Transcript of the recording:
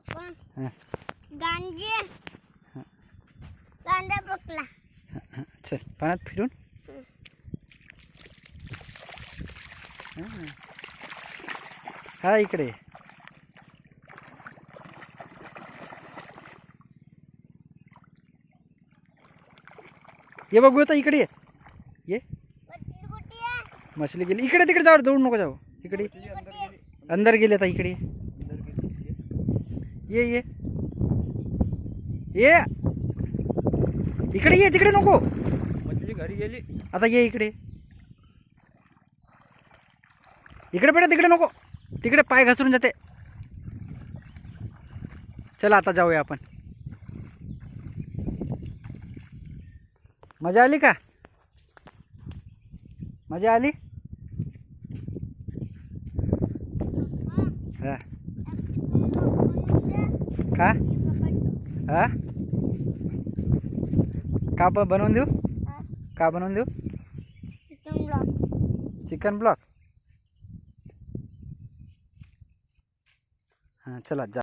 हां गांजे कांदा पकला. चल पाण्यात फिरून. हा इकडे ये बघू आता इकडे ये. मछली गेली इकडे तिकडे जाऊ दौड नको जाऊ इकडे अंदर गेले आता इकडे ये ये ये इकडे ये तिकडे नको मछली घरी गेली. आता ये इकडे इकडे बेटा तिकडे नको तिकडे पाय घसरून जाते. चला आता जाऊया आपण. मजा आली का मजा आली. हा का हा का बनवून देऊ का बनवून देऊ चिकन ब्लॉक. हां चला जा.